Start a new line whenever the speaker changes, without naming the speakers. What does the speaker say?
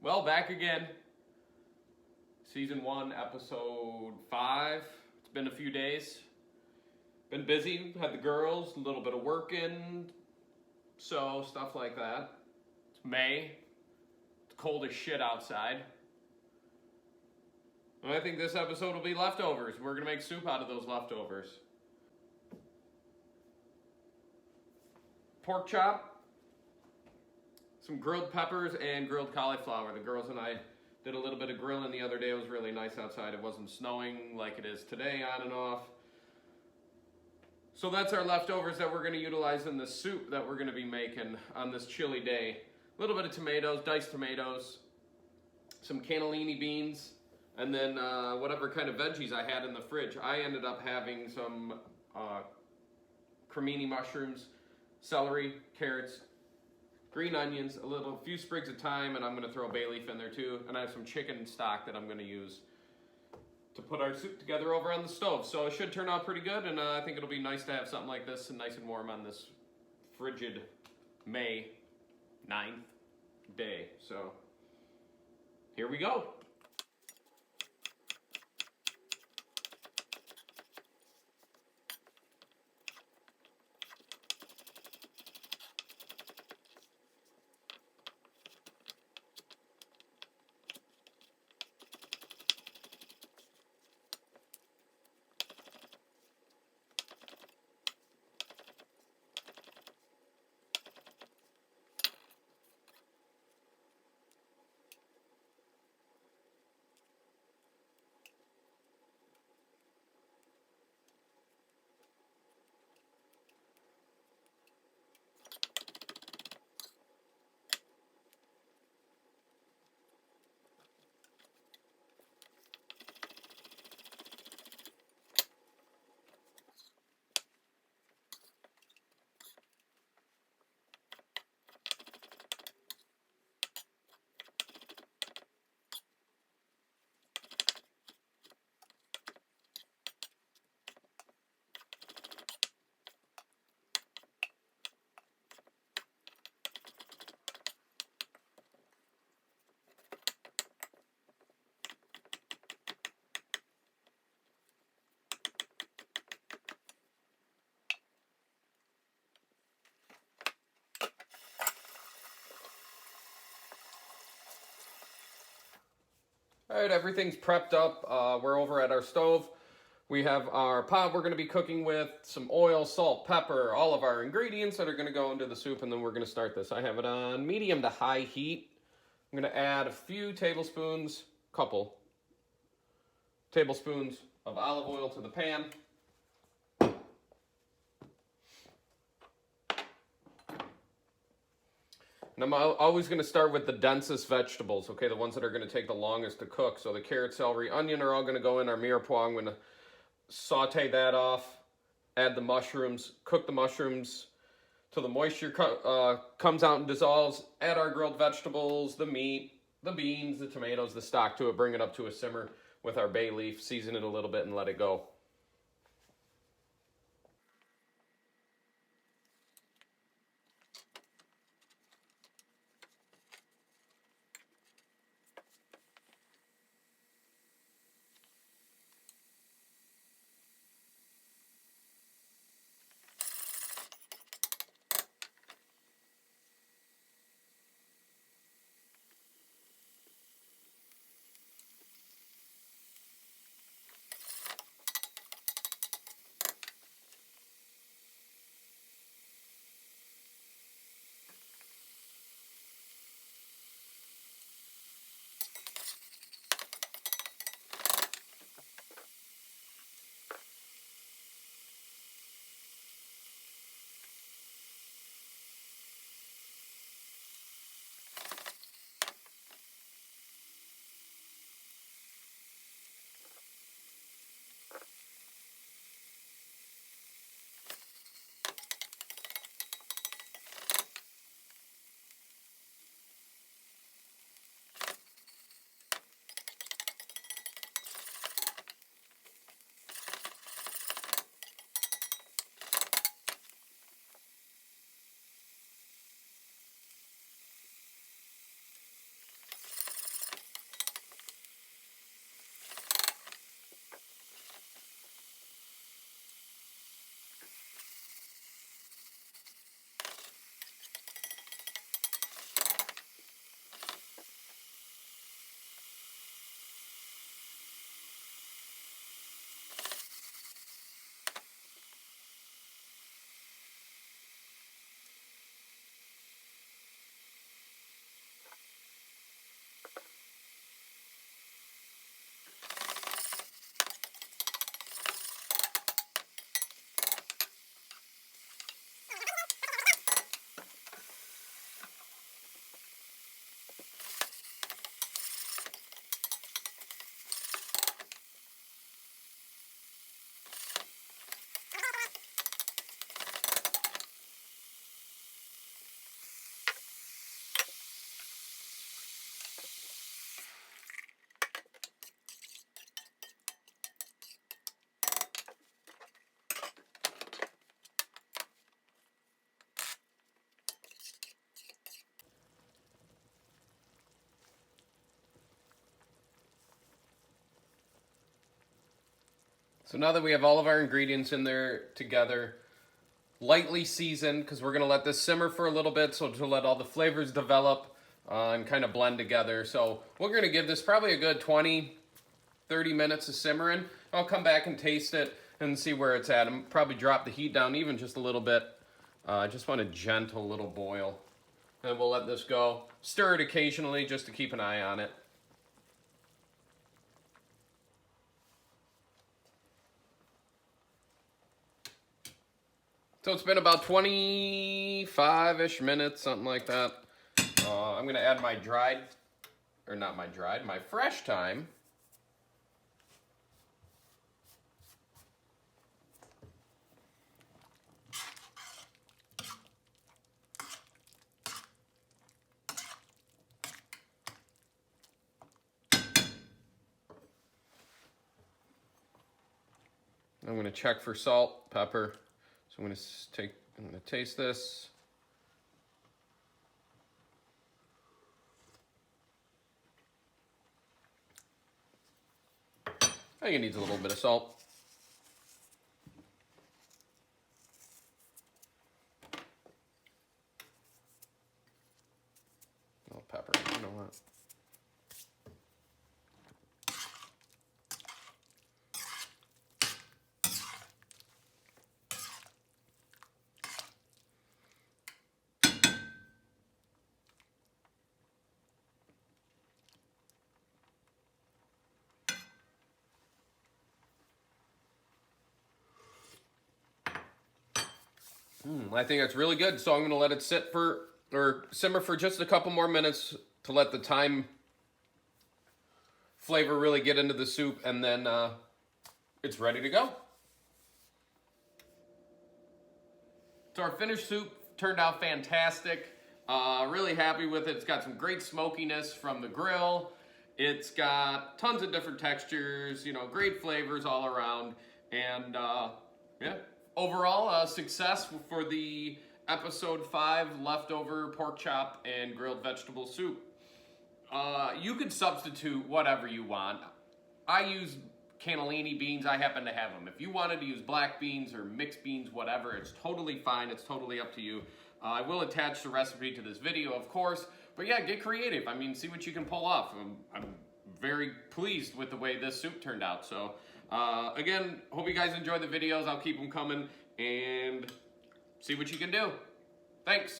Well, back again. Season 1, episode 5. It's been a few days. Been busy, had the girls, a little bit of working, so stuff like that. It's May. It's cold as shit outside. And I think this episode will be leftovers. We're going to make soup out of those leftovers. Pork chop. Some grilled peppers and grilled cauliflower. The girls and I did a little bit of grilling the other day. It was really nice outside. It wasn't snowing like it is today, on and off. So that's our leftovers that we're going to utilize in the soup that we're going to be making on this chilly day. A little bit of tomatoes, diced tomatoes, some cannellini beans, and then whatever kind of veggies I had in the fridge. I ended up having some cremini mushrooms, celery, carrots, green onions, a few sprigs of thyme, and I'm going to throw bay leaf in there too. And I have some chicken stock that I'm going to use to put our soup together over on the stove. So it should turn out pretty good, and I think it'll be nice to have something like this and nice and warm on this frigid May 9th day. So here we go. All right, everything's prepped up. We're over at our stove. We have our pot we're going to be cooking with, some oil, salt, pepper, all of our ingredients that are going to go into the soup, and then we're going to start this. I have it on medium to high heat. I'm going to add a few tablespoons, couple tablespoons of olive oil to the pan. And I'm always going to start with the densest vegetables, okay, the ones that are going to take the longest to cook. So the carrot, celery, onion are all going to go in our mirepoix. I'm going to saute that off, add the mushrooms, cook the mushrooms till the moisture comes out and dissolves. Add our grilled vegetables, the meat, the beans, the tomatoes, the stock to it, bring it up to a simmer with our bay leaf, season it a little bit, and let it go. So now that we have all of our ingredients in there together, lightly seasoned, because we're going to let this simmer for a little bit, so to let all the flavors develop and kind of blend together. So we're going to give this probably a good 20, 30 minutes of simmering. I'll come back and taste it and see where it's at. And probably drop the heat down even just a little bit. I just want a gentle little boil. And we'll let this go. Stir it occasionally just to keep an eye on it. So it's been about 25-ish minutes, something like that. I'm going to add my my fresh thyme. I'm going to check for salt, pepper. So I'm going to taste this. I think it needs a little bit of salt. Oh, pepper, you know what? I think that's really good. So I'm going to let it simmer for just a couple more minutes to let the thyme flavor really get into the soup, and then it's ready to go. So our finished soup turned out fantastic. Really happy with it. It's got some great smokiness from the grill. It's got tons of different textures, great flavors all around. And yeah, overall success for the episode 5 leftover pork chop and grilled vegetable soup. You could substitute whatever you want. I use cannellini beans. I happen to have them. If you wanted to use black beans or mixed beans, whatever, it's totally fine. It's totally up to you. I will attach the recipe to this video, of course. But yeah, get creative. I mean, see what you can pull off. I'm very pleased with the way this soup turned out. So again, hope you guys enjoy the videos. I'll keep them coming and see what you can do. Thanks.